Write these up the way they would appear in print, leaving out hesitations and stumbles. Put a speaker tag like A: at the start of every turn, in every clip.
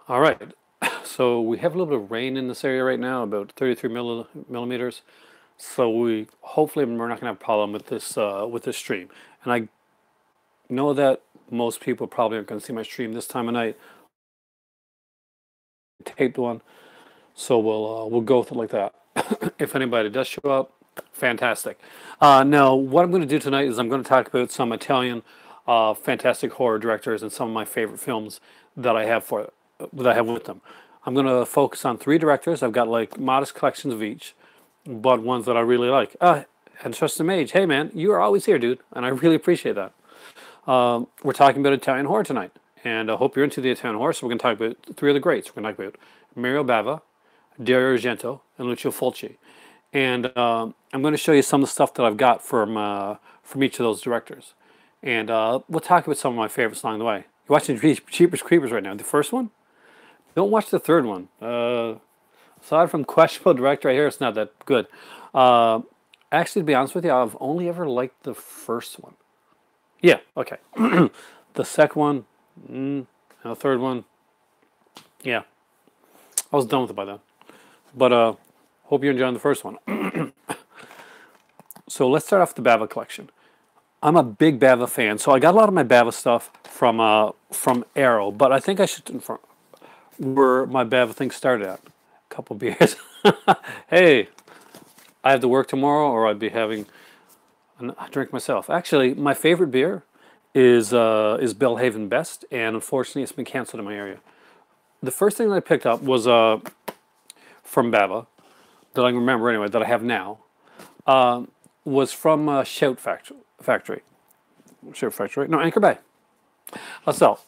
A: All right. So we have a little bit of rain in this area right now, about 33 millimeters. So we hopefully we're not going to have a problem with this stream. And I know that most people probably aren't going to see my stream this time of night, taped one. So we'll go with it like that. If anybody does show up, fantastic. Now, what I'm going to do tonight is I'm going to talk about some Italian fantastic horror directors and some of my favorite films that I have with them. I'm going to focus on three directors. I've got like modest collections of each, but ones that I really like. And Trust the Mage. Hey man, you are always here, dude, and I really appreciate that. We're talking about Italian horror tonight, and I hope you're into the Italian horror. So we're going to talk about three of the greats. We're going to talk about Mario Bava, Dario Argento, and Lucio Fulci. And I'm going to show you some of the stuff that I've got from each of those directors. And we'll talk about some of my favorites along the way. You're watching Jeepers Creepers right now. The first one? Don't watch the third one. Aside from questionable director right here, it's not that good. Actually, to be honest with you, I've only ever liked the first one. Yeah, okay. The second one, and the third one, yeah. I was done with it by then. But hope you're enjoying the first one. So let's start off with the Bava collection. I'm a big Bava fan, so I got a lot of my Bava stuff from Arrow, but I think I should inform where my Bava thing started at. A couple beers. Hey, I have to work tomorrow, or I'd be having a drink myself. Actually, my favorite beer is Bellhaven Best, and unfortunately, it's been canceled in my area. The first thing that I picked up was from Bava, that I remember anyway, that I have now, was from Shout Factory. Shout Factory? No, Anchor Bay. So,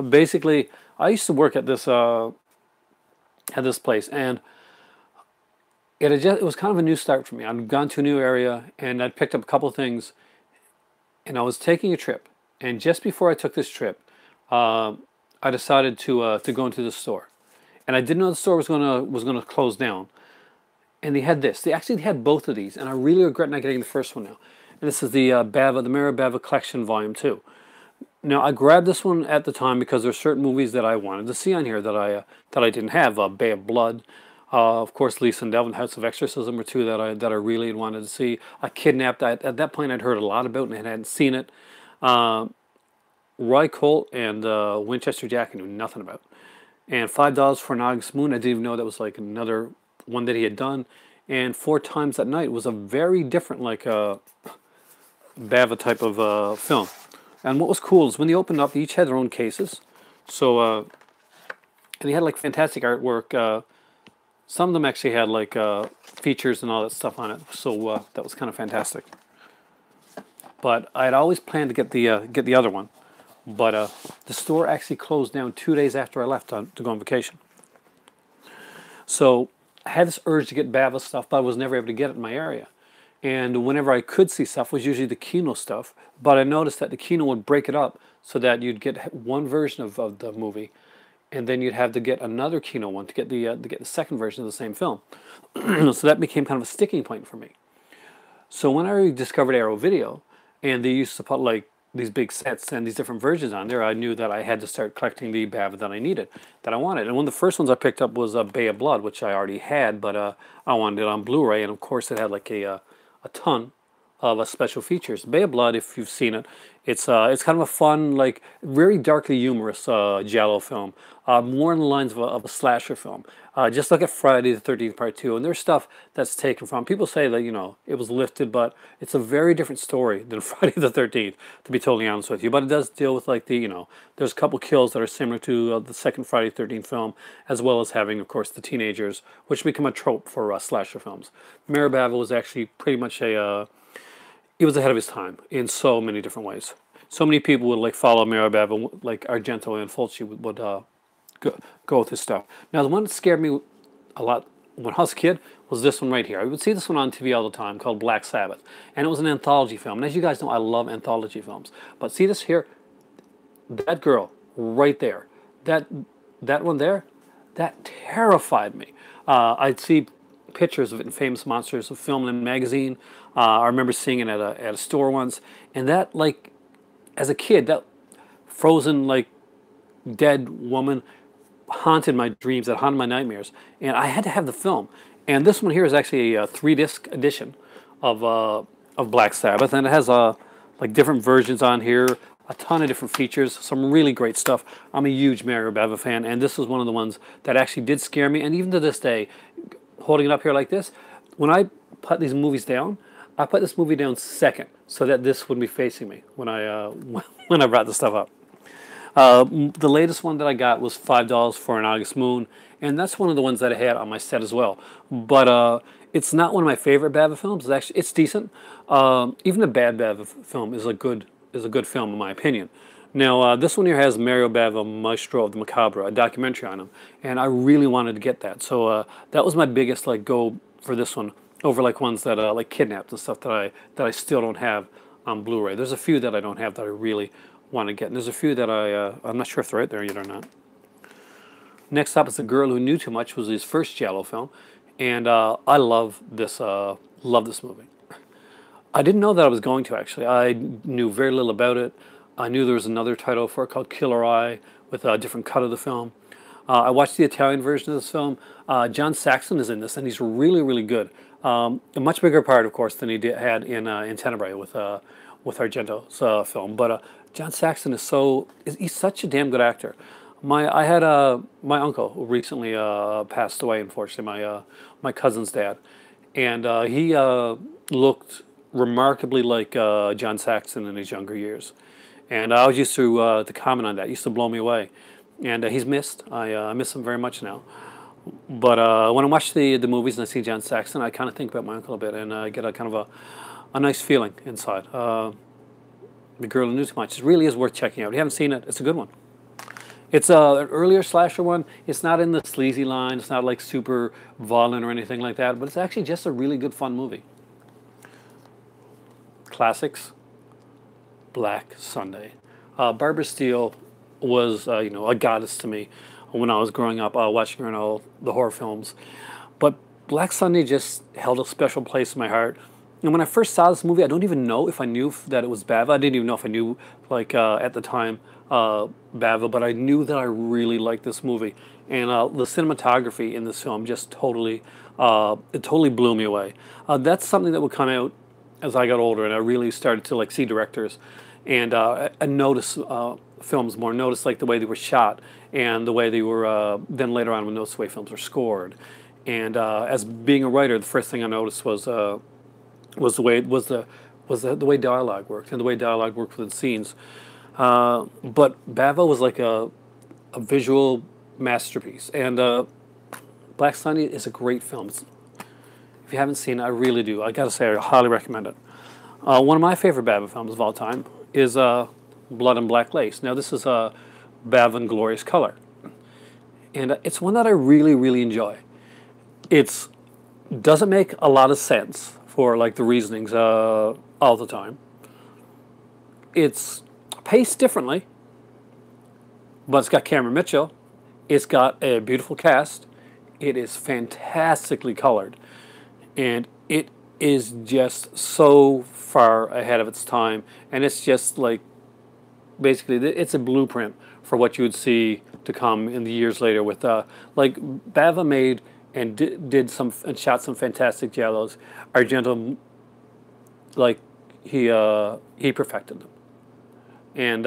A: basically, I used to work at this place, and it was kind of a new start for me. I'd gone to a new area, and I'd picked up a couple of things, and I was taking a trip. And just before I took this trip, I decided to go into the store, and I didn't know the store was gonna close down. And they had this. They actually had both of these, and I really regret not getting the first one now. And this is the Bava, the Mario Bava Collection Volume 2. Now, I grabbed this one at the time because there are certain movies that I wanted to see on here that I didn't have. Bay of Blood, of course, Lisa and Devil, House of Exorcism were two that I really wanted to see. Kidnapped. At that point, I'd heard a lot about it and hadn't seen it. Roy Colt and Winchester Jack I knew nothing about. And $5 for an August Moon, I didn't even know that was like another one that he had done. And Four Times That Night was a very different, like, Bava type of film. And what was cool is when they opened up, they each had their own cases. So, and they had like fantastic artwork. Some of them actually had like features and all that stuff on it. So that was kind of fantastic. But I had always planned to get the other one. But the store actually closed down 2 days after I left to go on vacation. So I had this urge to get Bava stuff, but I was never able to get it in my area. And whenever I could see stuff was usually the Kino stuff. But I noticed that the Kino would break it up so that you'd get one version of the movie, and then you'd have to get another Kino one to get the second version of the same film. So that became kind of a sticking point for me. So when I discovered Arrow Video, and they used to put like these big sets and these different versions on there, I knew that I had to start collecting the Bava that I needed, that I wanted. And one of the first ones I picked up was Bay of Blood, which I already had, but I wanted it on Blu-ray, and of course it had like a ton of special features. Bay of Blood, if you've seen it, it's kind of a fun, like very darkly humorous giallo film, more in the lines of a slasher film. Just look at Friday the 13th Part 2, and there's stuff that's taken from. People say that, you know, it was lifted, but it's a very different story than Friday the 13th, to be totally honest with you. But it does deal with, like, there's a couple kills that are similar to the second Friday the 13th film, as well as having, of course, the teenagers, which become a trope for slasher films. Mario Bava was actually pretty much he was ahead of his time in so many different ways. So many people would like follow Mario Bava, like Argento and Fulci would go with his stuff. Now, the one that scared me a lot when I was a kid was this one right here. I would see this one on TV all the time, called Black Sabbath, and it was an anthology film. And as you guys know, I love anthology films. But see this here, that girl right there, that one there, that terrified me. I'd see pictures of it in Famous Monsters of Film and Magazine. I remember seeing it at a store once, and that, as a kid, that frozen, dead woman haunted my dreams, that haunted my nightmares, and I had to have the film. And this one here is actually a 3-disc edition of Black Sabbath, and it has like different versions on here, a ton of different features, some really great stuff. I'm a huge Mario Bava fan, and this was one of the ones that actually did scare me. And even to this day, holding it up here like this, when I put these movies down, I put this movie down second so that this wouldn't be facing me when I when I brought the stuff up. The latest one that I got was $5 for an August Moon, and that's one of the ones that I had on my set as well. But it's not one of my favorite Bava films. It's decent. Even a bad Bava film is a good film in my opinion. Now this one here has Mario Bava, Maestro of the Macabre, a documentary on him, and I really wanted to get that. So that was my biggest like go for this one over like ones that like Kidnapped and stuff that I still don't have on Blu-ray. There's a few that I don't have that I really want to get, and there's a few that I'm not sure if they're right there yet or not. Next up is The Girl Who Knew Too Much, was his first giallo film, and I love this movie. I didn't know that I was going to actually. I knew very little about it. I knew there was another title for it called Killer Eye with a different cut of the film. I watched the Italian version of this film. John Saxon is in this, and he's really, really good. A much bigger part, of course, than he had in Tenebrae with Argento's film. But John Saxon he's such a damn good actor. I had my uncle who recently passed away, unfortunately, my cousin's dad, and he looked remarkably like John Saxon in his younger years, and I was used to comment on that. It used to blow me away, and he's missed. I miss him very much now. But when I watch the movies and I see John Saxon, I kind of think about my uncle a bit, and I get a kind of a nice feeling inside. The Girl Who Knew Too Much. It really is worth checking out. If you haven't seen it, it's a good one. It's an earlier slasher one. It's not in the sleazy line. It's not like super violent or anything like that, but it's actually just a really good, fun movie. Classics. Black Sunday. Barbara Steele was, a goddess to me when I was growing up, watching her in all the horror films. But Black Sunday just held a special place in my heart. And when I first saw this movie, I don't even know if I knew that it was Bava. I didn't even know if I knew, like, at the time, Bava, but I knew that I really liked this movie. And the cinematography in this film just totally blew me away. That's something that would come out as I got older, and I really started to, like, see directors and notice films more, notice, like, the way they were shot and the way they were, then later on, when notice the way films were scored. And as being a writer, the first thing I noticed was the way dialogue worked, and the way dialogue worked within scenes. But Bava was like a visual masterpiece, and Black Sunday is a great film. If you haven't seen it, I really do. I gotta say, I highly recommend it. One of my favorite Bava films of all time is Blood and Black Lace. Now this is Bava in Glorious Color, and it's one that I really, really enjoy. It doesn't make a lot of sense for like the reasonings all the time. It's paced differently, but it's got Cameron Mitchell. It's got a beautiful cast. It is fantastically colored, and it is just so far ahead of its time. And it's just like, basically, it's a blueprint for what you would see to come in the years later with like Bava made and did some and shot some fantastic giallos. Argento, like he perfected them, and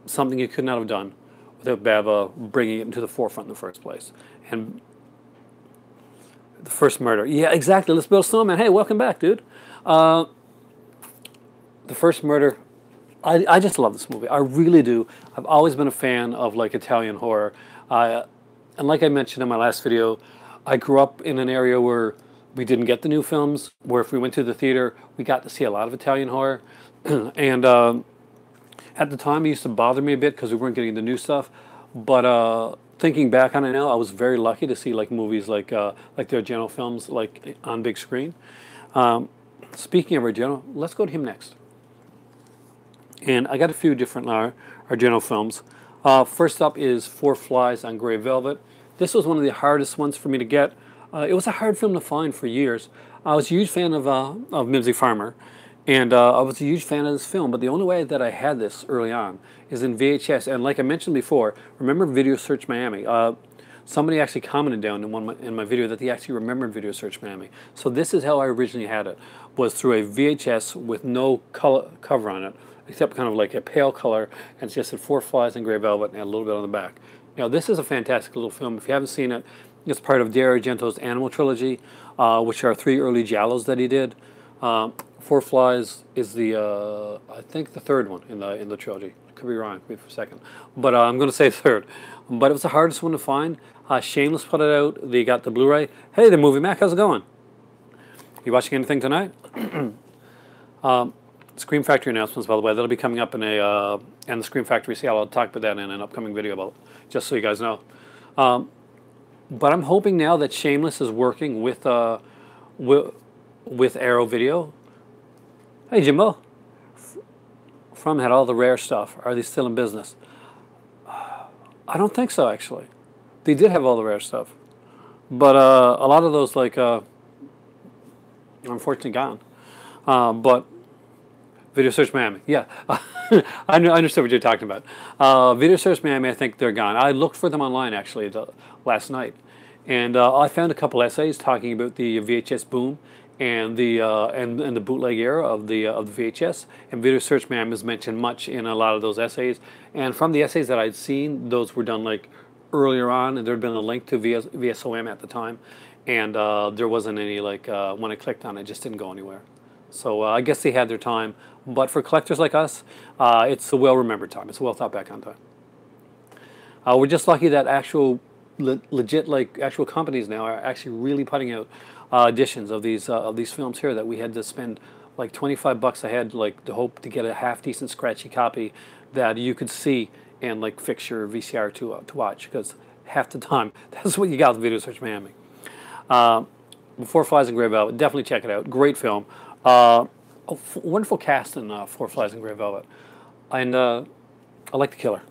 A: something he could not have done without Bava bringing it into the forefront in the first place. And The First Murder, yeah, exactly. Let's build a snowman. Hey, welcome back, dude. The First Murder. I just love this movie. I really do. I've always been a fan of like Italian horror. And like I mentioned in my last video, I grew up in an area where we didn't get the new films, where if we went to the theater, we got to see a lot of Italian horror. And at the time, it used to bother me a bit because we weren't getting the new stuff. But thinking back on it now, I was very lucky to see like movies like the Argento films like on big screen. Speaking of Argento, let's go to him next. And I got a few different Argento films. First up is Four Flies on Grey Velvet. This was one of the hardest ones for me to get. It was a hard film to find for years. I was a huge fan of Mimsy Farmer, And I was a huge fan of this film, but the only way that I had this early on is in VHS. And like I mentioned before, remember Video Search Miami? Somebody actually commented down in my video that they actually remembered Video Search Miami. So this is how I originally had it, was through a VHS with no color cover on it, except kind of like a pale color, and it's just had Four Flies and Grey Velvet and a little bit on the back. You know, this is a fantastic little film. If you haven't seen it, it's part of Dario Argento's Animal Trilogy, which are 3 early giallos that he did. Four Flies is the I think the third one in the trilogy. I could be wrong. Wait for a second, but I'm going to say third. But it was the hardest one to find. Shameless put it out. They got the Blu-ray. Hey, the Movie Mac, how's it going? You watching anything tonight? Scream Factory announcements, by the way, that'll be coming up in the Scream Factory sale. I'll talk about that in an upcoming video, about just so you guys know. But I'm hoping now that Shameless is working with Arrow Video. Hey, Jimbo. From had all the rare stuff. Are they still in business? I don't think so, actually. They did have all the rare stuff, but a lot of those, like, unfortunately gone. But Video Search Miami, yeah, I understood what you're talking about. Video Search Miami, I think they're gone. I looked for them online actually last night, and I found a couple essays talking about the VHS boom and the bootleg era of the VHS. And Video Search Miami is mentioned much in a lot of those essays. And from the essays that I'd seen, those were done like earlier on, and there had been a link to VSOM at the time, and there wasn't any, like, when I clicked on it, it just didn't go anywhere. So I guess they had their time, but for collectors like us, it's a well-remembered time. It's a well-thought-back on time. We're just lucky that actual legit, like, actual companies now are actually really putting out editions of these films here, that we had to spend like $25 a head, like, to hope to get a half-decent scratchy copy that you could see and, like, fix your VCR to watch, because half the time that's what you got with Video Search Miami. Four Flies and Grey Velvet, definitely check it out. Great film. Wonderful cast in Four Flies and Grey Velvet, and I like the killer.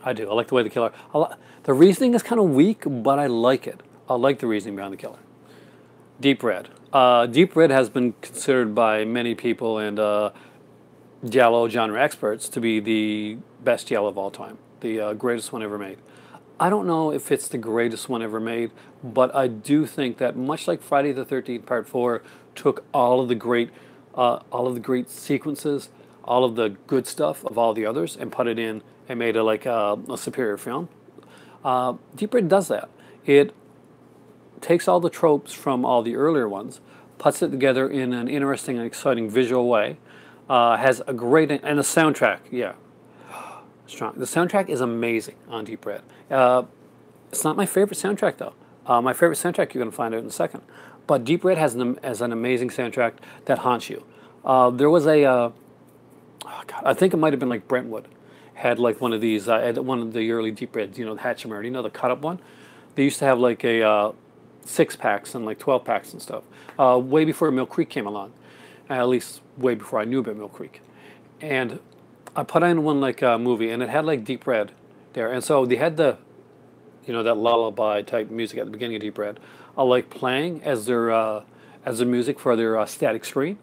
A: I do. I like the way the killer. The reasoning is kind of weak, but I like it. I like the reasoning behind the killer. Deep Red. Deep Red has been considered by many people and giallo genre experts to be the best giallo of all time, the greatest one ever made. I don't know if it's the greatest one ever made, but I do think that, much like Friday the 13th Part 4 took all of the great sequences, all of the good stuff of all the others, and put it in and made it like a superior film. Deep Red does that. It takes all the tropes from all the earlier ones, puts it together in an interesting and exciting visual way. Has a great, and the soundtrack, yeah, strong. The soundtrack is amazing on Deep Red. It's not my favorite soundtrack though. My favorite soundtrack you're going to find out in a second. But Deep Red has an amazing soundtrack that haunts you. There was a, oh God, I think it might have been like Brentwood, had like one of these, one of the early Deep Reds, you know, the Hatchimer, you know, the cut up one. They used to have like a 6-packs and like 12-packs and stuff, way before Mill Creek came along. At least way before I knew about Mill Creek. And I put in one, like, movie, and it had like Deep Red there. And so they had the, you know, that lullaby type music at the beginning of Deep Red, like playing as their music for their static screen.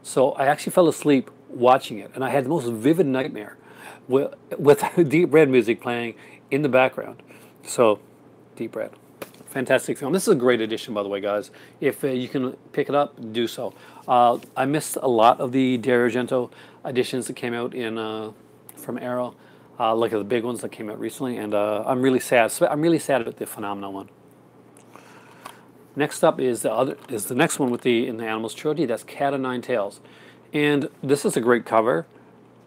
A: So I actually fell asleep watching it, and I had the most vivid nightmare with Deep Red music playing in the background. So, Deep Red. Fantastic film. This is a great edition, by the way, guys. If you can pick it up, do so. I missed a lot of the Dario Argento editions that came out from Arrow, like the big ones that came out recently, and I'm really sad. I'm really sad about the Phenomenal one. Next up is the next one in the Animals trilogy. That's Cat o' Nine Tails, and this is a great cover.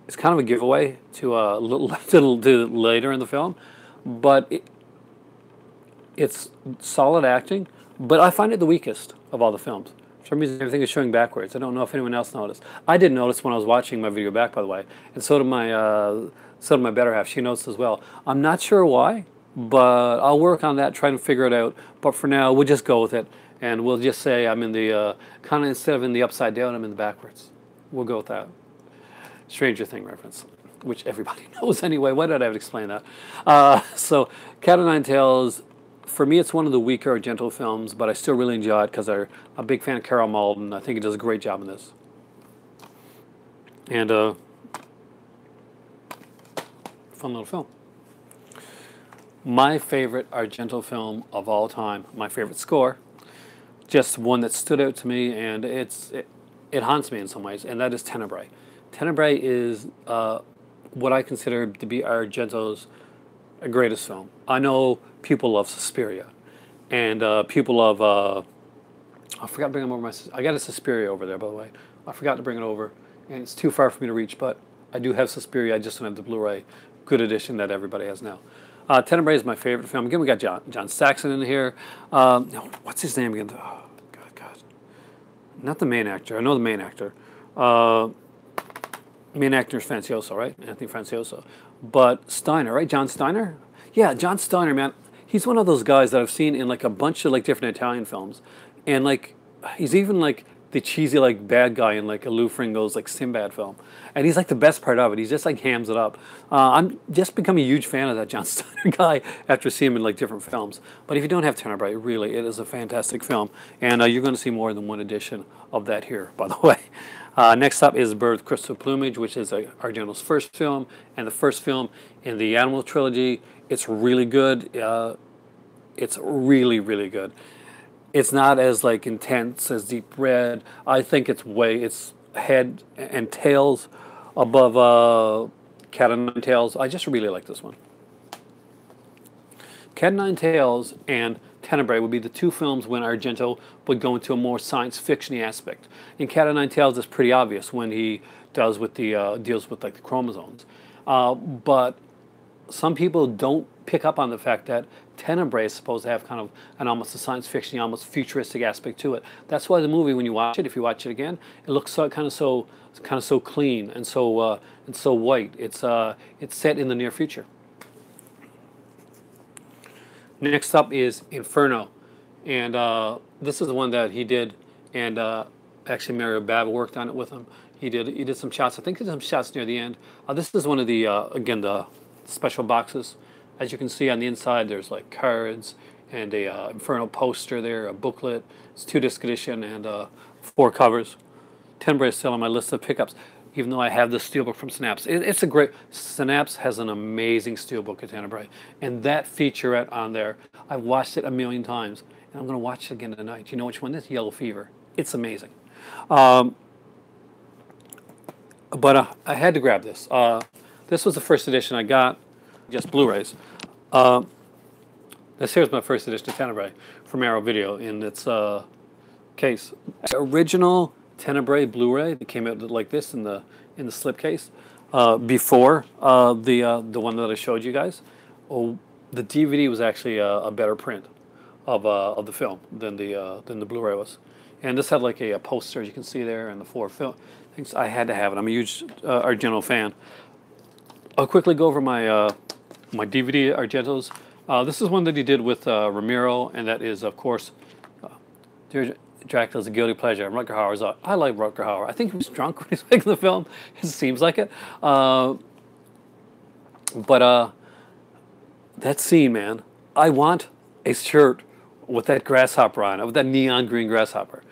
A: It's kind of a giveaway to a little later in the film, but it's solid acting, but I find it the weakest of all the films. For some reason, everything is showing backwards. I don't know if anyone else noticed. I did notice when I was watching my video back, by the way, and so did my better half. She noticed as well. I'm not sure why, but I'll work on that, try to figure it out. But for now, we'll just go with it, and we'll just say I'm in the kind of, instead of in the upside down, I'm in the backwards. We'll go with that. Stranger Thing reference, which everybody knows anyway. Why did I have to explain that? So, Cat o' Nine Tails. For me, it's one of the weaker Argento films, but I still really enjoy it because I'm a big fan of Carol Malden. I think he does a great job in this. And fun little film. My favorite Argento film of all time, my favorite score, just one that stood out to me, and it haunts me in some ways, and that is Tenebrae. Tenebrae is what I consider to be Argento's greatest film. I know people love Suspiria, and people love. I forgot to bring them over. I got a Suspiria over there, by the way. I forgot to bring it over, and it's too far for me to reach. But I do have Suspiria. I just don't have the Blu-ray good edition that everybody has now. Tenebrae is my favorite film. Again, we got John Saxon in here. No, what's his name again? Oh, God. Not the main actor. I know the main actor. Main actor is Francioso, right? Anthony Francioso. But Steiner, right? John Steiner? Yeah, John Steiner, man. He's one of those guys that I've seen in like a bunch of like different Italian films. And like he's even like the cheesy like bad guy in like a Lou Ferrigno's like Sinbad film. And he's like the best part of it. He's just like hams it up. I'm just become a huge fan of that John Steiner guy after seeing him in like different films. But if you don't have Tenebrae, really, it is a fantastic film. And you're going to see more than one edition of that here, by the way. Next up is Bird with Crystal Plumage, which is Argento's first film and the first film in the Animal trilogy. It's really good. It's really, really good. It's not as like intense as Deep Red. I think it's head and tails above Cat o' Nine Tails. I just really like this one. Cat o' Nine Tails and Tenebrae would be the two films when Argento would go into a more science fiction-y aspect. In Cat o' Nine Tails, it's pretty obvious when he does with the deals with like the chromosomes, but some people don't pick up on the fact that Tenebrae is supposed to have kind of an almost a science fiction, almost futuristic aspect to it. That's why the movie, when you watch it, if you watch it again, it looks kind of so clean and so white. It's set in the near future. Next up is Inferno, and this is the one that he did, and actually Mario Bava worked on it with him. He did some shots. I think he did some shots near the end. This is one of the again the special boxes. As you can see on the inside, there's like cards and a Inferno poster there, a booklet. It's 2-disc edition and 4 covers. Tenebrae is still on my list of pickups, even though I have the steelbook from Synapse. It's a great. Synapse has an amazing steelbook of Tenebrae, and that featurette on there, I've watched it a million times, and I'm going to watch it again tonight. You know which one this? Yellow Fever. It's amazing. But I had to grab this. This was the first edition I got, just Blu-rays. This here's my first edition of Tenebrae from Arrow Video in its case. Original Tenebrae Blu-ray that came out like this in the slipcase before the one that I showed you guys. Oh, the DVD was actually a better print of the film than the Blu-ray was, and this had like a poster, as you can see there, and the 4 film things. I had to have it. I'm a huge Argento fan. I'll quickly go over my my DVD Argentos. This is one that he did with Ramiro, and that is, of course, Dear Dracula's a Guilty Pleasure. And Rutger Hauer's I like Rutger Hauer. I think he was drunk when he was making the film. It seems like it. But that scene, man, I want a shirt with that grasshopper on it, with that neon green grasshopper.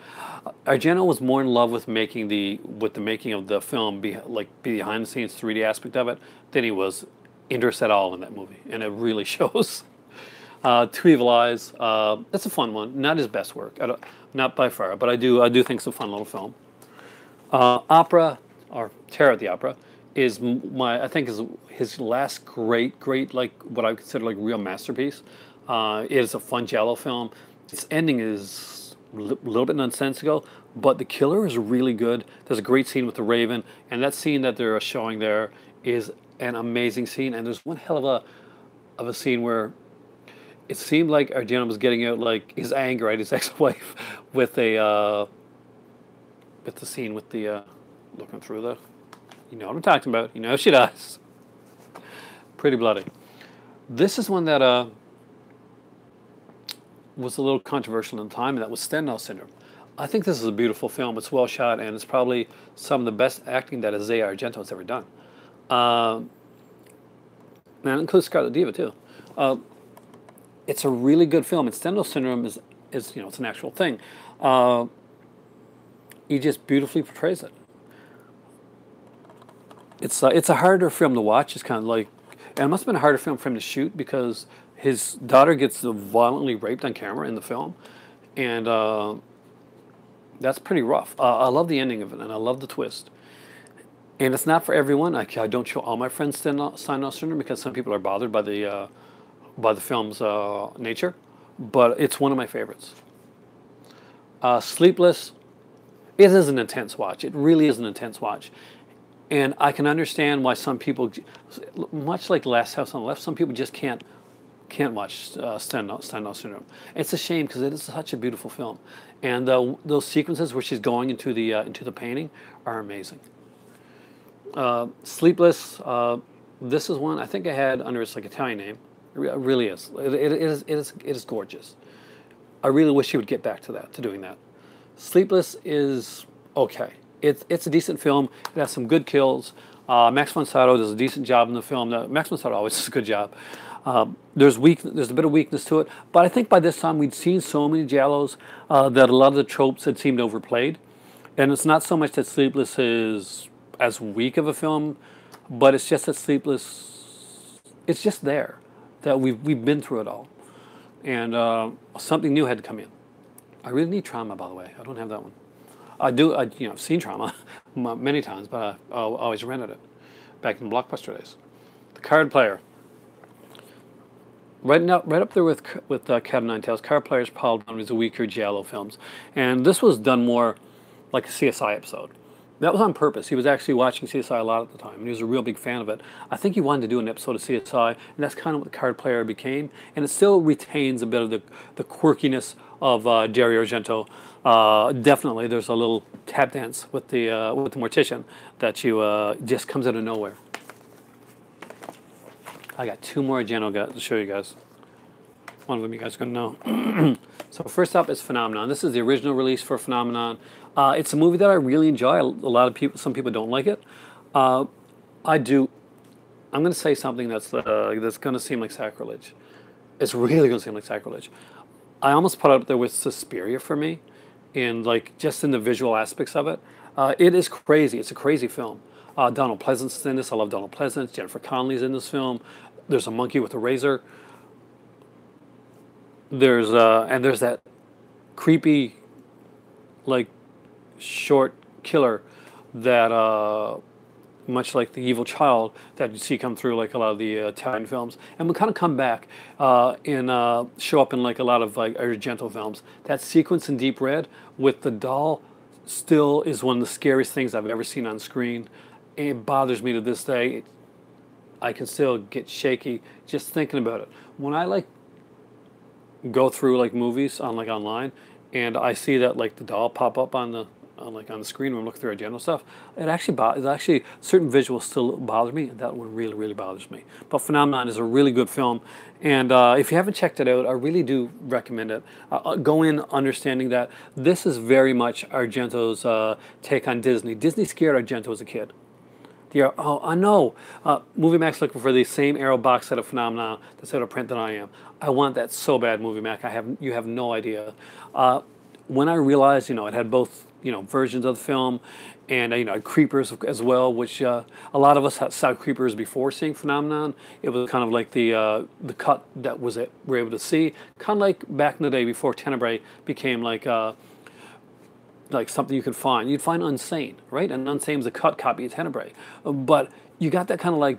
A: Argento was more in love with making the making of the film, behind the scenes 3D aspect of it, than he was interested at all in that movie, and it really shows. Two Evil Eyes, that's a fun one. Not his best work, not by far, but I do think it's a fun little film. Opera, or Terror at the Opera, is I think is his last great like what I would consider like real masterpiece. It is a fun giallo film. Its ending is a little bit nonsensical, but the killer is really good. There's a great scene with the Raven, and that scene that they're showing there is an amazing scene. And there's one hell of a scene where it seemed like Argento was getting out like his anger at his ex-wife with the scene with the looking through the, you know what I'm talking about. You know she does. Pretty bloody. This is one that was a little controversial in the time, and that was Stendhal Syndrome. I think this is a beautiful film. It's well shot, and it's probably some of the best acting that Isaiah Argento has ever done. And it includes Scarlet Diva too. It's a really good film. And Stendhal Syndrome is it's an actual thing. He just beautifully portrays it. it's a harder film to watch. It's kind of like, and it must have been a harder film for him to shoot because his daughter gets violently raped on camera in the film, and that's pretty rough. I love the ending of it, and I love the twist. And it's not for everyone. I don't show all my friends Stendhal syndrome because some people are bothered by the film's nature, but it's one of my favorites. Sleepless, it is an intense watch. It really is an intense watch. And I can understand why some people, much like Last House on the Left, some people just can't watch Stendhal syndrome. It's a shame because it is such a beautiful film, and those sequences where she's going into the painting are amazing. Sleepless, this is one I think I had under its like Italian name. It really is. It is gorgeous. I really wish he would get back to doing that. Sleepless is okay. It's a decent film. It has some good kills. Max von Sydow does a decent job in the film. Max von Sydow always does a good job. There's a bit of weakness to it, but I think by this time we'd seen so many giallos that a lot of the tropes had seemed overplayed. And it's not so much that Sleepless is as weak of a film, but it's just that Sleepless, it's just there, that we've been through it all, and something new had to come in. I really need Trauma, by the way. I don't have that one. I've seen Trauma many times, but I always rented it back in Blockbuster days. The Card Player. Right up there with Cat o' Nine Tails. Card Player is probably one of his weaker giallo films, and this was done more like a CSI episode. That was on purpose. He was actually watching CSI a lot at the time, and he was a real big fan of it. I think he wanted to do an episode of CSI, and that's kind of what the Card Player became. And it still retains a bit of the quirkiness of Dario Argento. Definitely, there's a little tap dance with the mortician that you just comes out of nowhere. I got two more Argento to show you guys. One of them you guys are going to know. So first up is Phenomenon. This is the original release for Phenomenon. It's a movie that I really enjoy. Some people don't like it. I do. I'm going to say something that's going to seem like sacrilege. It's really going to seem like sacrilege. I almost put it up there with Suspiria for me, and like just in the visual aspects of it. It is crazy. It's a crazy film. Donald Pleasance is in this. I love Donald Pleasance. Jennifer Connelly's in this film. There's a monkey with a razor. There's that creepy, like, short killer that much like the evil child that you see come through like a lot of the Italian films, and will kind of come back and show up in like a lot of like Argento films. That sequence in Deep Red with the doll still is one of the scariest things I've ever seen on screen. It bothers me to this day. I can still get shaky just thinking about it. When I like go through like movies on like online, and I see that like the doll pop up on the screen when I'm looking through Argento stuff, it actually certain visuals still bother me, and that one really bothers me. But Phenomenon is a really good film, and if you haven't checked it out, I really do recommend it. Go in understanding that this is very much Argento's take on Disney. Disney scared Argento as a kid. Oh, I know. Movie Mac's looking for the same Arrow box set of Phenomenon that's out of print than I am. I want that so bad, Movie Mac. You have no idea. When I realized, it had both, versions of the film, and Creepers as well, which a lot of us saw Creepers before seeing Phenomenon. It was kind of like the cut that we're able to see, kind of like back in the day before Tenebrae became like something you could find. You'd find Unsane, right? And Unsane was a cut copy of Tenebrae. But you got that kind of like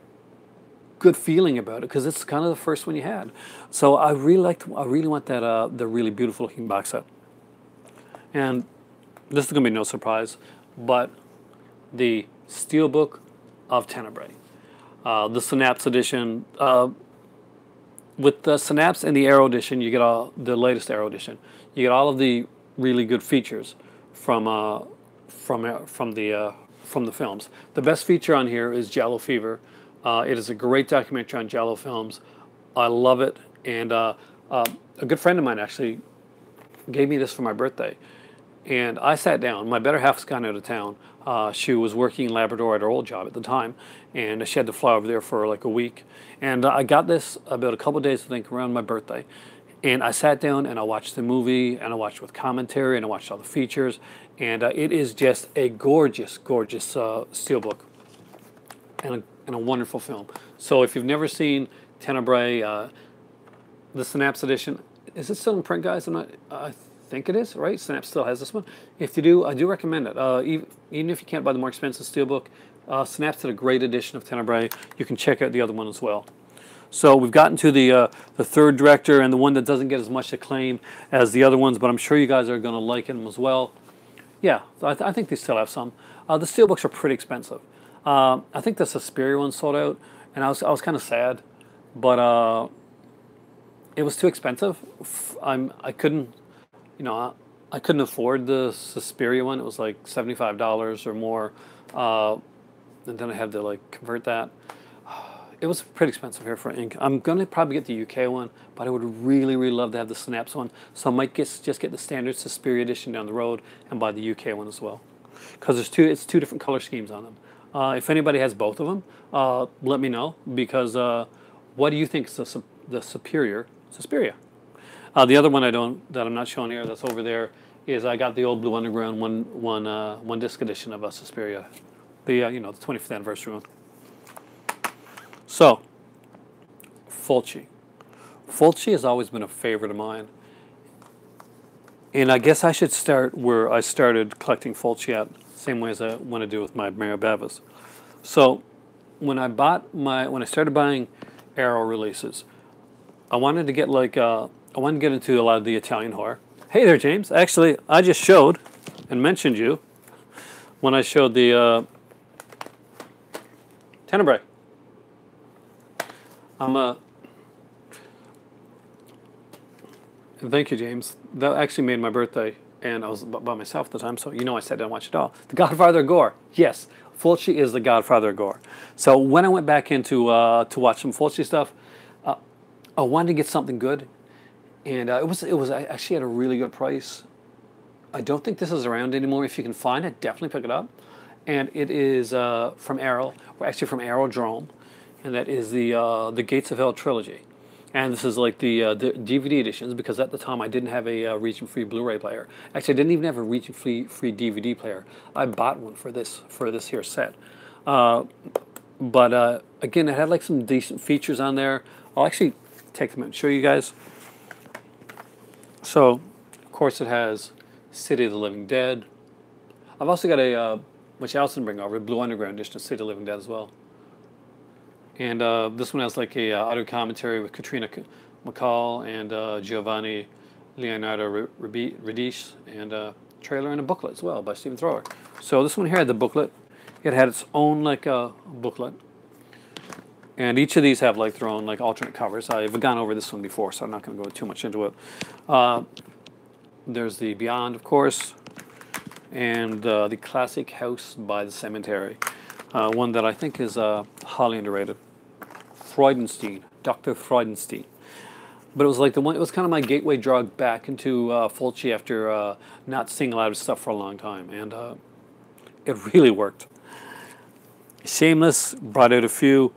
A: good feeling about it because it's kind of the first one you had. So I really want that the really beautiful looking box set. And this is going to be no surprise, but the Steelbook of Tenebrae, the Synapse edition. With the Synapse and the Arrow edition, you get the latest Arrow edition. You get all of the really good features from the films. The best feature on here is Giallo Fever. It is a great documentary on Giallo films. I love it, and a good friend of mine actually gave me this for my birthday. And I sat down. My better half's gone out of town. She was working in Labrador at her old job at the time, and she had to fly over there for like a week. And I got this about a couple of days, I think, around my birthday. And I sat down and I watched the movie, and I watched with commentary, and I watched all the features. And it is just a gorgeous, gorgeous steelbook. and a wonderful film. So if you've never seen Tenebrae, the Synapse edition, is it still in print, guys? I think it is, right? Synapse still has this one. If you do, I do recommend it. Even if you can't buy the more expensive steelbook, Synapse did a great edition of Tenebrae. You can check out the other one as well. So we've gotten to the third director, and the one that doesn't get as much acclaim as the other ones, but I'm sure you guys are going to like them as well. Yeah, I think they still have some. The steelbooks are pretty expensive. I think the Suspiria one sold out, and I was kind of sad, but it was too expensive. I couldn't, I couldn't afford the Suspiria one. It was like $75 or more, and then I had to like convert that. It was pretty expensive here for ink. I'm gonna probably get the UK one, but I would really, really love to have the Synapse one. So I might just get the standard Suspiria edition down the road and buy the UK one as well, because it's two different color schemes on them. If anybody has both of them, let me know, because what do you think is the superior Suspiria? The other one that I'm not showing here, that's over there, is I got the old Blue Underground one disc edition of Suspiria, the the 25th anniversary one. So, Fulci. Fulci has always been a favorite of mine. And I guess I should start where I started collecting Fulci at, same way as I want to do with my Mario Bavas. So, when I started buying Arrow releases, I wanted to get I wanted to get into a lot of the Italian horror. Hey there, James. Actually, I just showed and mentioned you when I showed the Tenebrae. Thank you, James. That actually made my birthday, and I was by myself at the time, so I sat down and watched it all. The Godfather of Gore. Yes, Fulci is the Godfather of Gore. So when I went back into to watch some Fulci stuff, I wanted to get something good, and it was actually at a really good price. I don't think this is around anymore. If you can find it, definitely pick it up. And it is from Arrow, or actually from Aerodrome, and that is the Gates of Hell trilogy. And this is like the DVD editions, because at the time I didn't have a region-free Blu-ray player. Actually, I didn't even have a region-free DVD player. I bought one for this here set. But again, it had like some decent features on there. I'll actually take them out and show you guys. So, of course, it has City of the Living Dead. I've also got a, which Allison bring over, Blue Underground edition of City of the Living Dead as well. And this one has like a audio commentary with Katrina McCall and Giovanni Leonardo Radice, and a trailer and a booklet as well by Stephen Thrower. So this one here had the booklet. It had its own like booklet. And each of these have like their own like alternate covers. I've gone over this one before, so I'm not going to go too much into it. There's the Beyond, of course, and the Classic House by the Cemetery. One that I think is highly underrated. Freudenstein, Dr. Freudenstein. But it was like it was kind of my gateway drug back into Fulci after not seeing a lot of stuff for a long time. And it really worked. Shameless, brought out a few.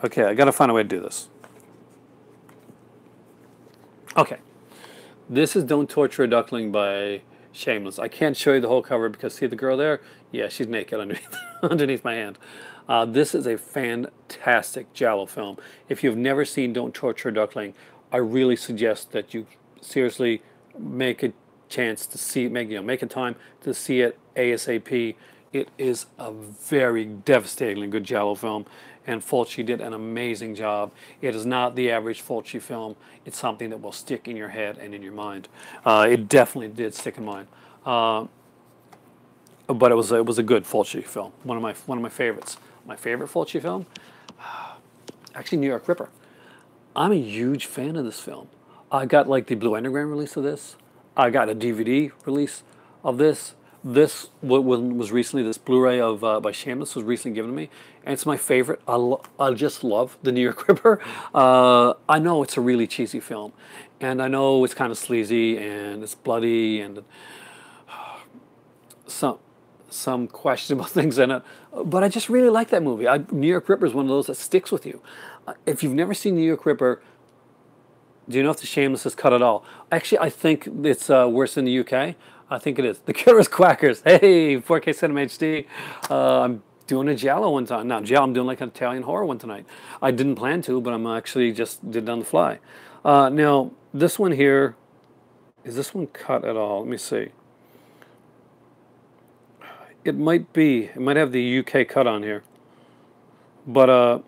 A: Okay, I got to find a way to do this. Okay. This is Don't Torture a Duckling by Shameless. I can't show you the whole cover because see the girl there? Yeah, she's naked underneath my hand. This is a fantastic giallo film. If you've never seen Don't Torture a Duckling, I really suggest that you seriously make a chance to see, make a time to see it ASAP. It is a very devastatingly good giallo film, and Fulci did an amazing job. It is not the average Fulci film. It's something that will stick in your head and in your mind. It definitely did stick in mine. But it was a good Fulci film. One of my favorites. My favorite Fulci film, actually New York Ripper. I'm a huge fan of this film. I got like the Blue Underground release of this. I got a DVD release of this. This was recently, this Blu-ray of by Shameless was recently given to me, and it's my favorite. I just love the New York Ripper. I know it's a really cheesy film, and I know it's kind of sleazy and it's bloody and some questionable things in it, but I just really like that movie. New York Ripper is one of those that sticks with you. If you've never seen New York Ripper, do you know if the Shameless is cut at all? Actually, I think it's worse in the UK. I think it is. The Killer's Quackers. Hey, 4K Cinema HD. doing a giallo one time. Now, giallo, I'm doing like an Italian horror one tonight. I didn't plan to, but I'm actually just did it on the fly. Now, this one here, is this one cut at all? Let me see. It might be. It might have the UK cut on here. But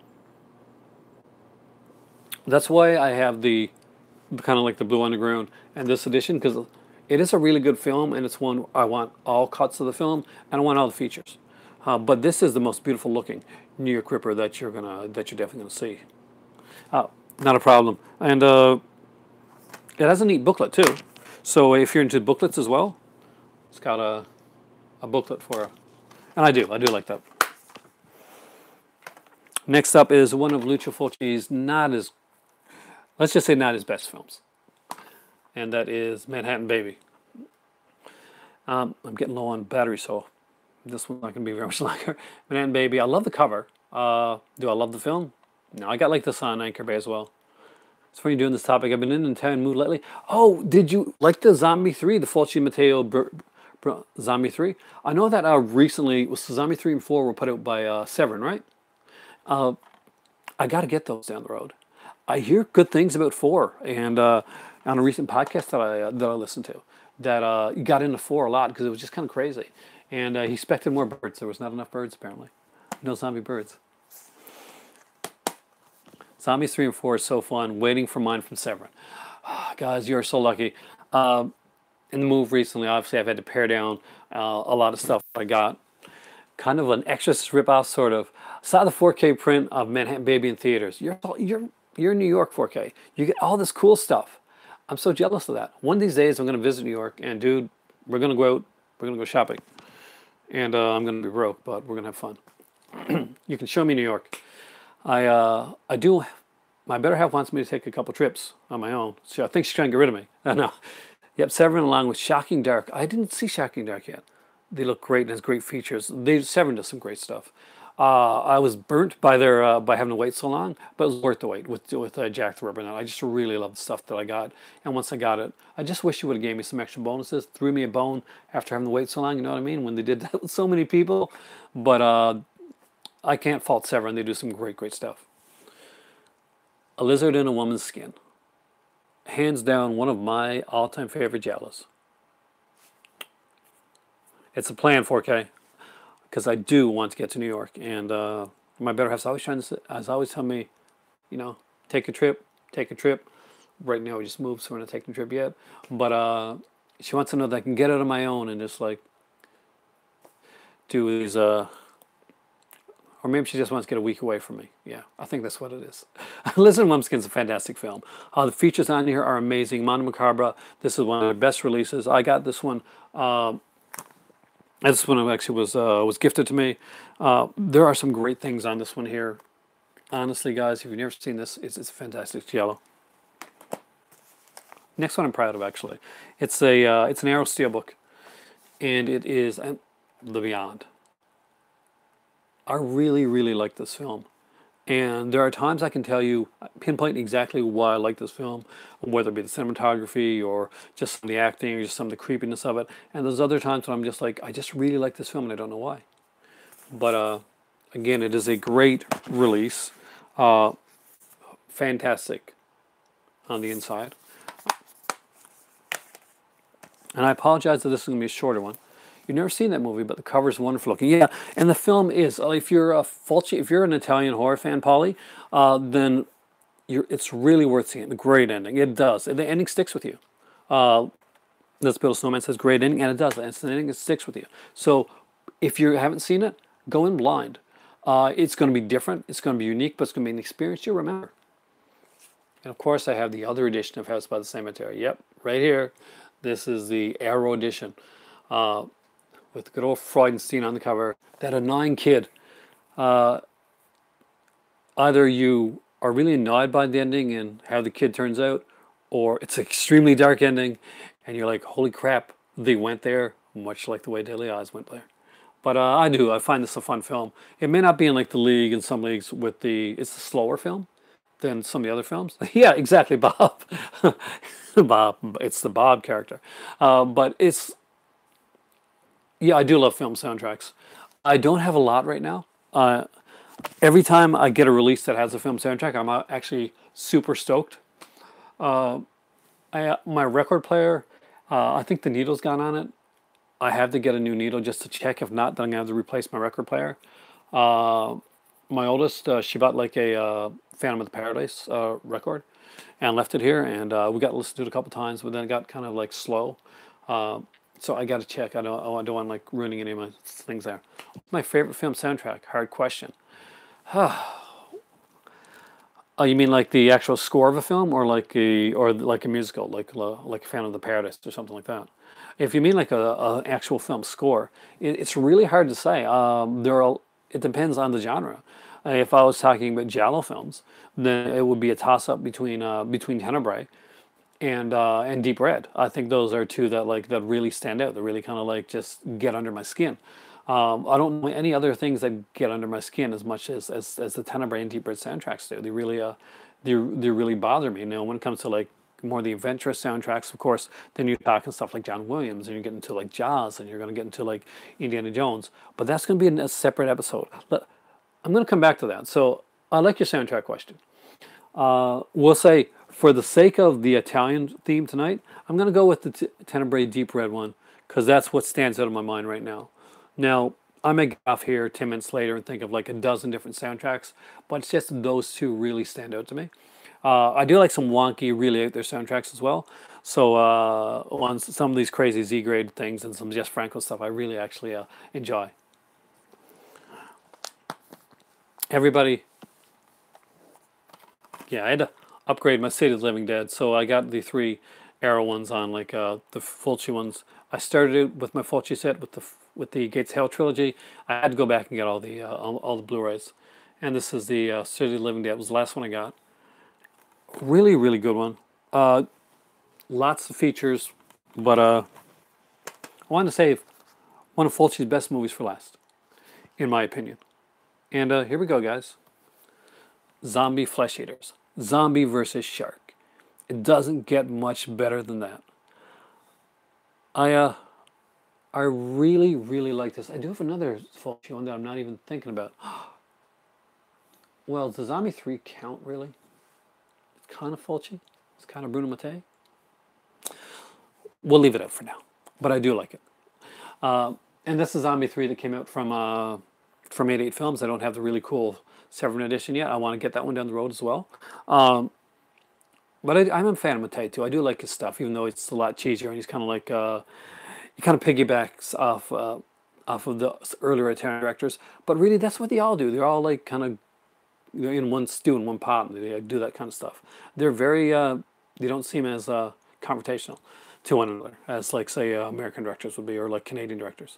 A: that's why I have the kind of like the Blue Underground and this edition, because it is a really good film, and it's one I want all cuts of the film, and I want all the features. But this is the most beautiful looking New York Ripper that you're definitely gonna see. Not a problem, and it has a neat booklet too. So if you're into booklets as well, it's got a booklet for it, and I do like that. Next up is one of Lucio Fulci's let's just say not his best films, and that is Manhattan Baby. I'm getting low on battery, so this one's not going to be very much longer. Manhattan Baby, I love the cover. Do I love the film? No, I got like this on Anchor Bay as well. It's funny doing this topic. I've been in an Italian mood lately. Oh, did you like the Zombie 3, the Fulci Matteo Zombie 3? I know that recently, Zombie 3 and 4 were put out by Severin, right? I got to get those down the road. I hear good things about 4, and on a recent podcast that I listened to, that he got into 4 a lot because it was just kind of crazy, and he expected more birds. There was not enough birds apparently. No zombie birds. Zombies 3 and 4 is so fun. Waiting for Mine from Severin. Oh, guys, you're so lucky. In the move recently, obviously, I've had to pare down a lot of stuff I got. Kind of an Exorcist ripoff, sort of. Saw the 4K print of Manhattan Baby in theaters. You're in New York 4K. You get all this cool stuff. I'm so jealous of that. One of these days, I'm going to visit New York, and dude, we're going to go out. We're going to go shopping. And I'm going to be broke, but we're going to have fun. You can show me New York. I do. My better half wants me to take a couple trips on my own. So I think she's trying to get rid of me. I know. Yep, Severin along with Shocking Dark. I didn't see Shocking Dark yet. They look great and has great features. Severin does some great stuff. I was burnt by their by having to wait so long, but it was worth the wait with Jack the Ripper. Now I just really love the stuff that I got, and once I got it, I just wish you would have gave me some extra bonuses. Threw me a bone after having to wait so long. You know what I mean? When they did that with so many people, but I can't fault Severin. They do some great stuff. A Lizard in a Woman's Skin. Hands down, one of my all-time favorite giallos. It's a plan, 4K, because I do want to get to New York, and my better half's always telling me, you know, take a trip. Right now we just moved, so we're not taking a trip yet. But she wants to know that I can get it on my own and just like do these. Or maybe she just wants to get a week away from me. Yeah, I think that's what it is. Listen, Mumskin's a fantastic film. The features on here are amazing. Mondo Macabra, this is one of their best releases. I got this one. This one actually was gifted to me. There are some great things on this one here. Honestly, guys, if you've never seen this, it's a fantastic giallo. Next one I'm proud of, actually. It's an Arrow Steelbook, and it is The Beyond. I really like this film, and there are times I can tell you, pinpoint exactly why I like this film, whether it be the cinematography or just some of the acting or just some of the creepiness of it. And there's other times when I'm just like, I just really like this film and I don't know why. But again, it is a great release, fantastic on the inside. And I apologize that this is going to be a shorter one. You've never seen that movie, but the cover is wonderful looking. Yeah, and the film is. If you're an Italian horror fan, Polly, then it's really worth seeing. The great ending. It does. The ending sticks with you. Let's Build a Snowman says great ending, and it does. It's an ending that sticks with you. So if you haven't seen it, go in blind. It's going to be different. It's going to be unique, but it's going to be an experience you'll remember. And of course, I have the other edition of House by the Cemetery. Yep, right here. This is the Arrow edition. With good old Freudenstein on the cover. That annoying kid. Either you are really annoyed by the ending and how the kid turns out, or it's an extremely dark ending, and you're like, holy crap, they went there, much like the way Deadly Eyes went there. But I find this a fun film. It may not be in like the league in some leagues with it's a slower film than some of the other films. Yeah, exactly, Bob. Bob, it's the Bob character. But it's... Yeah, I do love film soundtracks. I don't have a lot right now. Uh, every time I get a release that has a film soundtrack, I'm actually super stoked. My record player, I think the needle's gone on it. I have to get a new needle just to check. If not, then I'm gonna have to replace my record player. Uh, my oldest, she bought like a Phantom of the Paradise record, and left it here, and we got to listen to it a couple times, but then it got kind of like slow. Uh, so I got to check. I don't want like ruining any of my things there. My favorite film soundtrack? Hard question. Oh, you mean like the actual score of a film, or like a musical, like Phantom of the Paradise or something like that? If you mean like a actual film score, it's really hard to say. It depends on the genre. If I was talking about giallo films, then it would be a toss up between Tenebrae and Deep Red. I think those are two that really stand out. That really kind of like just get under my skin. I don't know any other things that get under my skin as much as the Tenebrae and Deep Red soundtracks do. They really bother me. You know, when it comes to like more the adventurous soundtracks, of course, then you're talking stuff like John Williams, and you're getting into like Jaws, and you're going to get into like Indiana Jones. But that's going to be a separate episode. I'm going to come back to that. So I like your soundtrack question. We'll say, for the sake of the Italian theme tonight, I'm going to go with the Tenebrae Deep Red one because that's what stands out in my mind right now. Now, I may get off here 10 minutes later and think of like a dozen different soundtracks, but it's just those two really stand out to me. I do like some wonky, really out there soundtracks as well. So on some of these crazy Z grade things and some Jess Franco stuff, I really actually enjoy. Everybody, yeah, I had to upgrade my City of the Living Dead, so I got the three Arrow ones on, like the Fulci ones. I started it with my Fulci set with the Gates of Hell trilogy. I had to go back and get all the Blu-rays, and this is the City of the Living Dead. It was the last one I got. Really, really good one. Lots of features, but I wanted to save one of Fulci's best movies for last, in my opinion. And here we go, guys. Zombie Flesh Eaters. Zombie versus Shark. It doesn't get much better than that. I really, really like this. I do have another Fulci one that I'm not even thinking about. Well, does Zombie 3 count, really? It's kind of Fulci. It's kind of Bruno Mattei. We'll leave it out for now. But I do like it. And this is Zombie 3 that came out from 88 Films. I don't have the really cool Severin edition yet. I want to get that one down the road as well. But I'm a fan of Mattei too. I do like his stuff, even though it's a lot cheesier, and he's kind of like he kind of piggybacks off of the earlier Italian directors. But really, that's what they all do. They're all like kind of in one stew in one pot. They do that kind of stuff. They're very they don't seem as confrontational to one another as like say American directors would be, or like Canadian directors.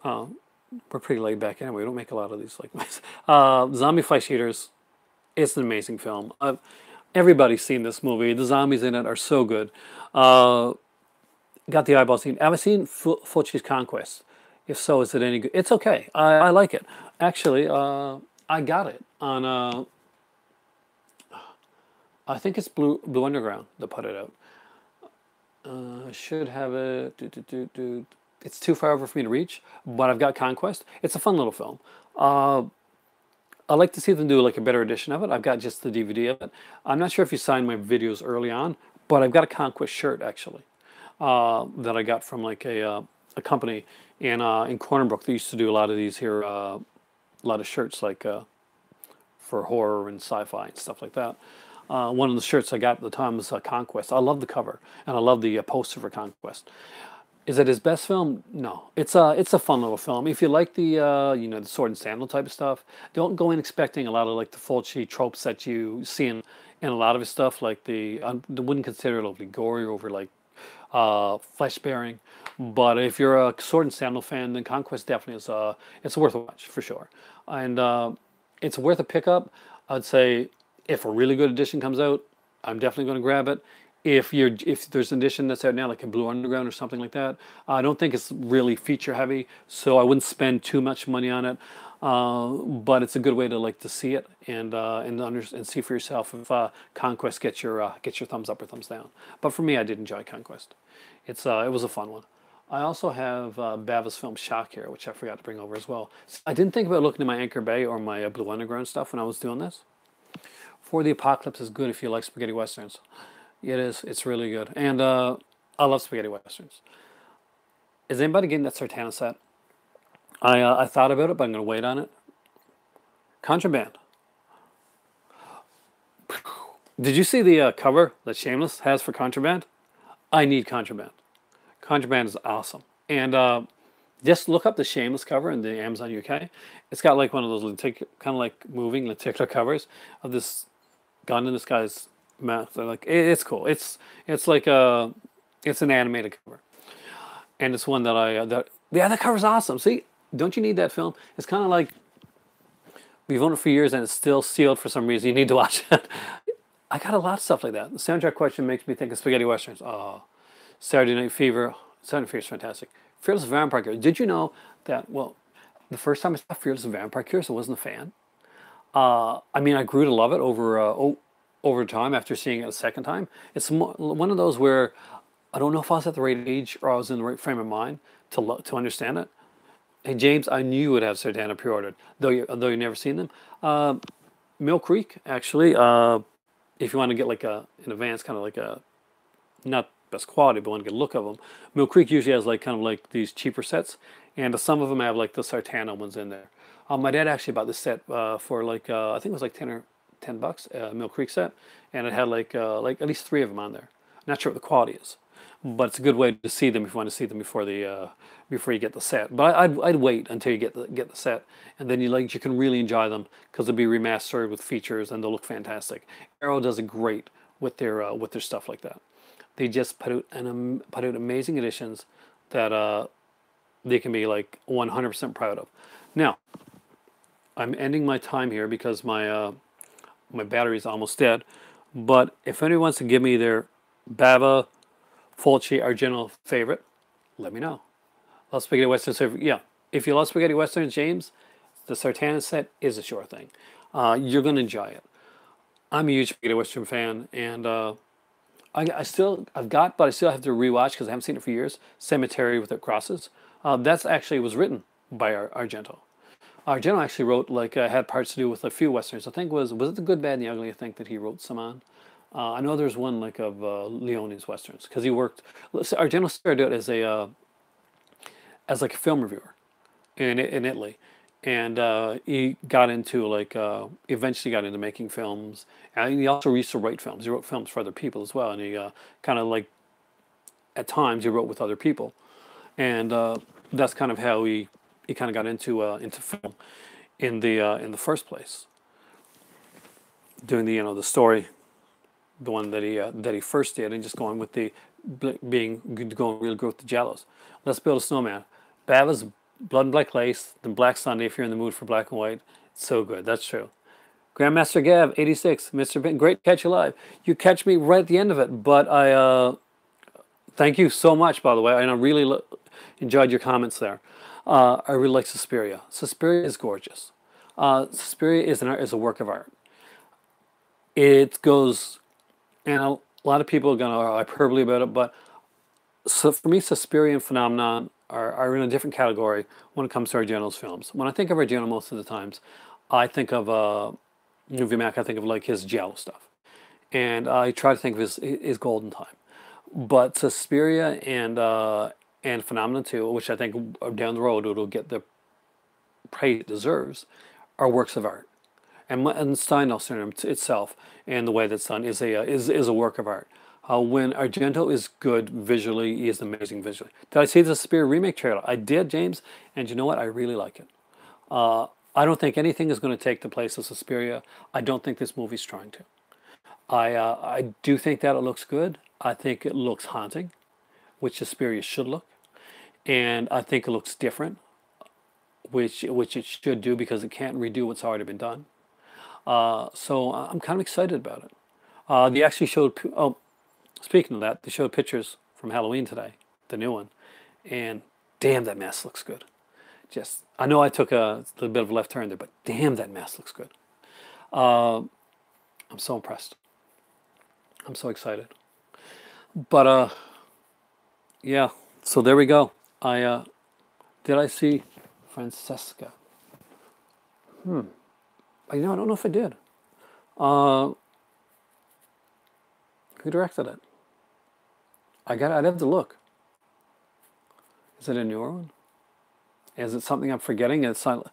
A: We're pretty laid back anyway. We don't make a lot of these like Zombie Flesh Eaters. It's an amazing film. Everybody's seen this movie. The zombies in it are so good. Got the eyeball scene. Have I seen Fulci's Conquest? If so, is it any good? It's okay. I like it. Actually, I got it on. I think it's Blue Underground that put it out. Should have it. It's too far over for me to reach, but I've got Conquest. It's a fun little film. I'd like to see them do like a better edition of it. I've got just the DVD of it. I'm not sure if you signed my videos early on, but I've got a Conquest shirt actually that I got from like a company in Corner Brook. They used to do a lot of these here, a lot of shirts like for horror and sci-fi and stuff like that. One of the shirts I got at the time was Conquest. I love the cover and I love the poster for Conquest. Is it his best film? No. It's a fun little film. If you like the the sword and sandal type of stuff, don't go in expecting a lot of like the Fulci tropes that you see in a lot of his stuff. Like I wouldn't consider it overly gory or over like flesh bearing. But if you're a sword and sandal fan, then Conquest definitely is it's worth a watch for sure. And it's worth a pickup. I'd say if a really good edition comes out, I'm definitely going to grab it. If there's an edition that's out now, like a Blue Underground or something like that, I don't think it's really feature heavy, so I wouldn't spend too much money on it. But it's a good way to like to see it and see for yourself if Conquest gets your thumbs up or thumbs down. But for me, I did enjoy Conquest. It was a fun one. I also have Bava's film Shock here, which I forgot to bring over as well. I didn't think about looking at my Anchor Bay or my Blue Underground stuff when I was doing this. For the Apocalypse is good if you like spaghetti westerns. It is. It's really good, and I love spaghetti westerns. Is anybody getting that Sartana set? I thought about it, but I'm going to wait on it. Contraband. Did you see the cover that Shameless has for Contraband? I need Contraband. Contraband is awesome. And just look up the Shameless cover in the Amazon UK. It's got like one of those kind of like moving lenticular covers of this gun in this guy's mouth. They're like it's cool. It's like it's an animated cover, and it's one that that cover's awesome. See, don't you need that film? It's kind of like we've owned it for years and it's still sealed for some reason. You need to watch it. I got a lot of stuff like that. The soundtrack question makes me think of spaghetti westerns. Oh, Saturday Night Fever. Saturday Night Fever is fantastic. Fearless Vampire Killer. Did you know that? Well, the first time I saw Fearless Vampire Killer, I wasn't a fan. I mean, I grew to love it over time after seeing it a second time. It's one of those where I don't know if I was at the right age or I was in the right frame of mind to understand it. Hey James, I knew you would have Sartana pre-ordered, though you never seen them. Mill Creek, actually. If you want to get like an advanced kind of like a not best quality, but want to get a look of them, Mill Creek usually has like kind of like these cheaper sets, and some of them have like the Sartana ones in there. My dad actually bought this set for like I think it was like $10, Mill Creek set, and it had like at least three of them on there. Not sure what the quality is, but it's a good way to see them if you want to see them before you get the set. But I'd wait until you get the set, and then you can really enjoy them because they'll be remastered with features and they'll look fantastic. Arrow does it great with their stuff like that. They just put out amazing editions that they can be like 100% proud of. Now, I'm ending my time here because my battery is almost dead. But if anyone wants to give me their Bava, Fulci, Argento favorite, let me know. Love spaghetti westerns. Yeah, if you love spaghetti westerns, James, the Sartana set is a sure thing. You're gonna enjoy it. I'm a huge spaghetti western fan, and I still but I still have to rewatch because I haven't seen it for years. Cemetery Without Crosses. That's actually was written by Argento. Argento actually wrote had parts to do with a few westerns. I think was it The Good, Bad, and the Ugly? I think that he wrote some on. I know there's one like of Leone's westerns because he worked. Argento started out as like a film reviewer in Italy, and he got into eventually got into making films, and he also used to write films. He wrote films for other people as well, and he kind of like at times he wrote with other people, and that's kind of how he kind of got into film in the first place, doing the story, the one that he first did, and just going with going real good with the Jellos. Let's Build a Snowman. Bava's Blood and Black Lace, then Black Sunday if you're in the mood for black and white. It's so good, that's true. Grandmaster Gav, 86, Mr. Ben, great catch you live. You catch me right at the end of it, but I thank you so much, by the way, and I really enjoyed your comments there. I really like Suspiria. Suspiria is gorgeous. Suspiria is a work of art. It goes, and a lot of people are going to hyperbole about it, but so for me, Suspiria and Phenomenon are in a different category when it comes to Argento's films. When I think of Argento, most of the times, I think of Movie Mac. I think of like his giallo stuff, and I try to think of his golden time. But Suspiria and Phenomenon 2, which I think down the road it'll get the praise it deserves, are works of art. And Steinhaus syndrome itself and the way that's done is a work of art. When Argento is good visually, he is amazing visually. Did I see the Suspiria remake trailer? I did, James, and you know what? I really like it. I don't think anything is going to take the place of Suspiria. I don't think this movie's trying to. I do think that it looks good. I think it looks haunting, which Suspiria should look, and I think it looks different, which it should do because it can't redo what's already been done. So I'm kind of excited about it. They actually showed. Oh, speaking of that, they showed pictures from Halloween today, the new one, and damn, that mask looks good. I know I took a little bit of a left turn there, but damn, that mask looks good. I'm so impressed. I'm so excited. But yeah, so there we go. I did I see Francesca? I don't know if I did. Uh, who directed it? I'd have to look. Is it a newer one? Is it something I'm forgetting? It's not.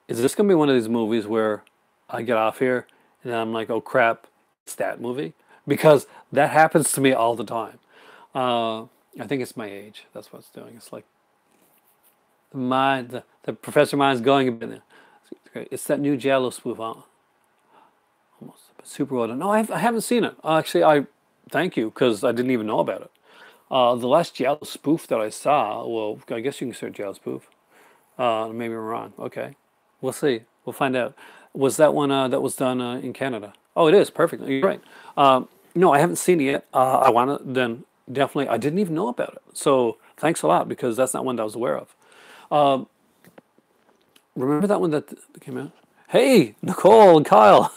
A: Is this gonna be one of these movies where I get off here and then I'm like, oh crap, it's that movie? Because that happens to me all the time. Uh, I think it's my age. That's what it's doing. It's like the Professor Mind's going a bit. It's great. It's that new Jello spoof, huh? Almost super well done. No, I haven't seen it. Actually, I thank you because I didn't even know about it. The last Jello spoof that I saw, well, I guess you can consider Jello spoof. Maybe I'm wrong. Okay, we'll see. We'll find out. Was that one that was done in Canada? Oh, it is perfect. You're right. No, I haven't seen it yet. I want to then definitely. I didn't even know about it. So thanks a lot because that's not one that I was aware of. Remember that one that came out? Hey, Nicole and Kyle.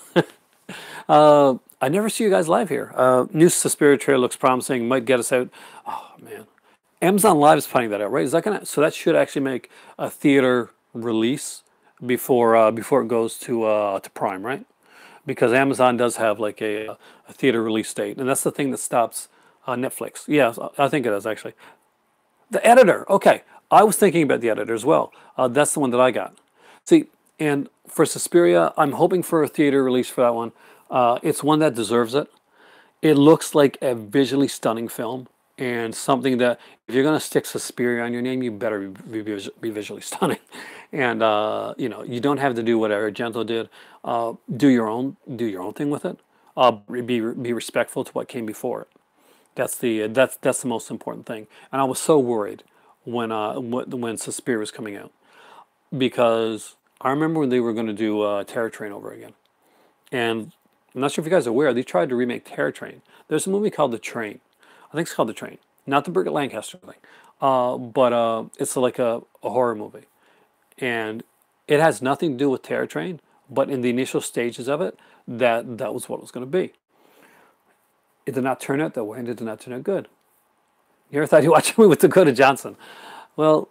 A: I never see you guys live here. New Suspiria trailer looks promising. Might get us out. Oh man, Amazon Live is finding that out, right? Is that gonna? So that should actually make a theater release before it goes to Prime, right? Because Amazon does have like a theater release date, and that's the thing that stops Netflix. Yes, I think it does actually. The editor. Okay, I was thinking about the editor as well. That's the one that I got. See, and for Suspiria, I'm hoping for a theater release for that one. It's one that deserves it. It looks like a visually stunning film and something that if you're going to stick Suspiria on your name, you better be visually stunning. And you don't have to do what Argento did. Do your own thing with it. Be respectful to what came before it. That's the most important thing. And I was so worried when Suspiria was coming out because I remember when they were going to do Terror Train over again, and I'm not sure if you guys are aware they tried to remake Terror Train. There's a movie called The Train. I think it's called The Train, not the Burt Lancaster thing, but it's like a horror movie, and it has nothing to do with Terror Train. But in the initial stages of it, that was what it was going to be. It did not turn out that way, and it did not turn out good. You ever thought you watched a movie with Dakota Johnson? Well,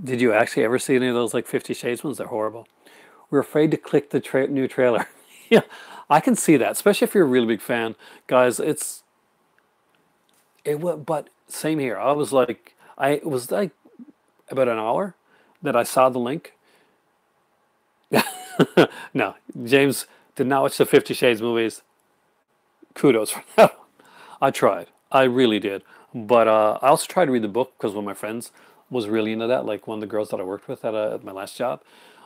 A: did you actually ever see any of those like 50 Shades ones? They're horrible. We're afraid to click the new trailer. Yeah, I can see that, especially if you're a really big fan, guys. But same here. It was like about an hour that I saw the link. No, James did not watch the 50 Shades movies. Kudos for that. I tried. I really did. But I also tried to read the book because one of my friends was really into that, like one of the girls that I worked with at my last job.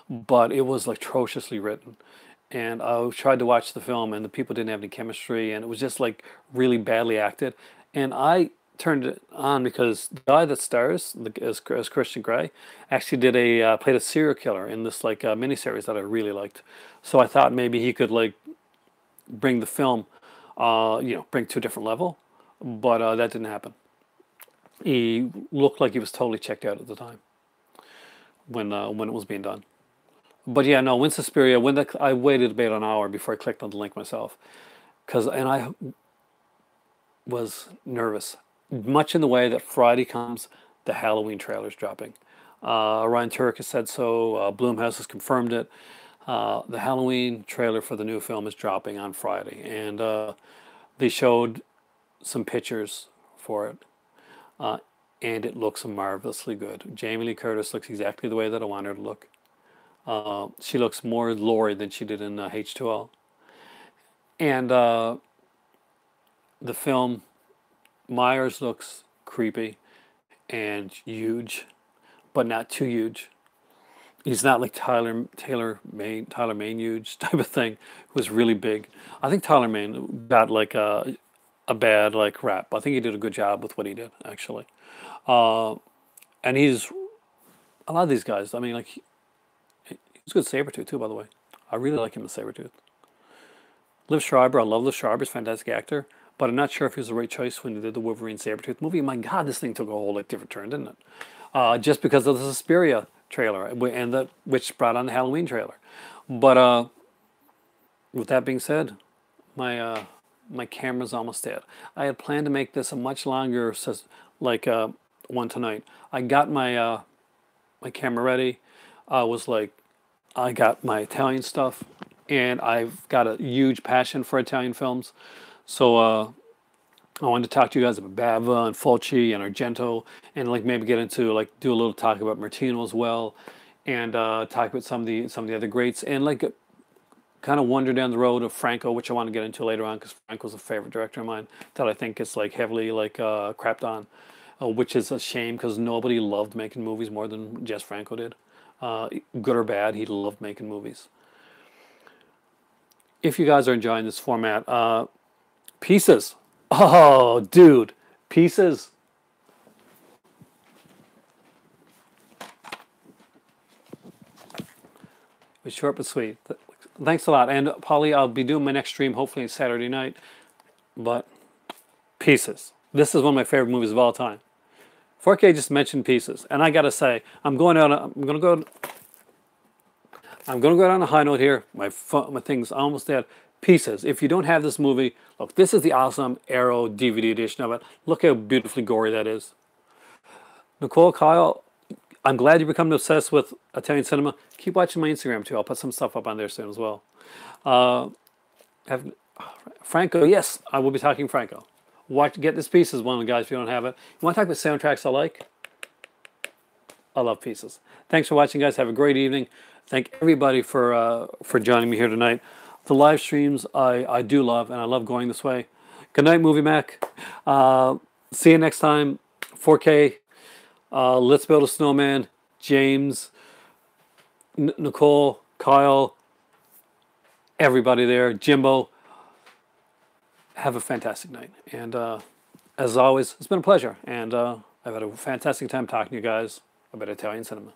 A: But it was like atrociously written. And I tried to watch the film, and the people didn't have any chemistry, and it was just like really badly acted. And I turned it on because the guy that stars as Christian Grey actually played a serial killer in this like miniseries that I really liked. So I thought maybe he could like bring the film, bring to a different level, but that didn't happen. He looked like he was totally checked out at the time when it was being done. But yeah, no, when Suspiria, I waited about an hour before I clicked on the link myself, and I was nervous, much in the way that Friday comes, the Halloween trailer's dropping. Ryan Turek has said so. Blumhouse has confirmed it. The Halloween trailer for the new film is dropping on Friday, and they showed some pictures for it, and it looks marvelously good. Jamie Lee Curtis looks exactly the way that I want her to look. She looks more Laurie than she did in H2O. And the film, Myers looks creepy and huge, but not too huge. He's not like Tyler Mane huge type of thing, who was really big. I think Tyler Mane got like a bad like rap. I think he did a good job with what he did actually. Uh, and he's a lot of these guys. I mean, like he's good Sabretooth too, by the way. I really like him as Sabretooth. Liv Schreiber, I love Liv Schreiber, he's a fantastic actor, but I'm not sure if he was the right choice when he did the Wolverine Sabretooth movie. My God, this thing took a whole like different turn, didn't it? Just because of the Suspiria trailer and which brought on the Halloween trailer. But with that being said, my camera's almost dead. I had planned to make this a much longer like one tonight. I got my camera ready. I was like, I got my Italian stuff, and I've got a huge passion for Italian films. So I wanted to talk to you guys about Bava and Fulci and Argento, and like maybe get into like do a little talk about Martino as well, and talk about some of the other greats, and like kind of wander down the road of Franco, which I want to get into later on because Franco's a favorite director of mine that I think is like heavily like crapped on, which is a shame because nobody loved making movies more than Jess Franco did. Good or bad, he loved making movies. If you guys are enjoying this format, Pieces. Oh, dude, Pieces. It was short but sweet. Thanks a lot. And Polly, I'll be doing my next stream hopefully Saturday night. But Pieces. This is one of my favorite movies of all time. 4K just mentioned Pieces, and I gotta say, I'm gonna go on a high note here. My thing's almost dead. Pieces. If you don't have this movie, look, this is the awesome Arrow DVD edition of it. Look how beautifully gory that is. Nicole, Kyle, I'm glad you're becoming obsessed with Italian cinema. Keep watching my Instagram too. I'll put some stuff up on there soon as well. Have, Franco, yes, I will be talking Franco. Get this Pieces one, guys, if you don't have it. You want to talk about soundtracks I like? I love Pieces. Thanks for watching, guys. Have a great evening. Thank everybody for joining me here tonight. The live streams I do love, and I love going this way. Good night, Movie Mac. See you next time. 4K. Let's Build a Snowman. James, Nicole, Kyle, everybody there. Jimbo. Have a fantastic night. And as always, it's been a pleasure. And I've had a fantastic time talking to you guys about Italian cinema.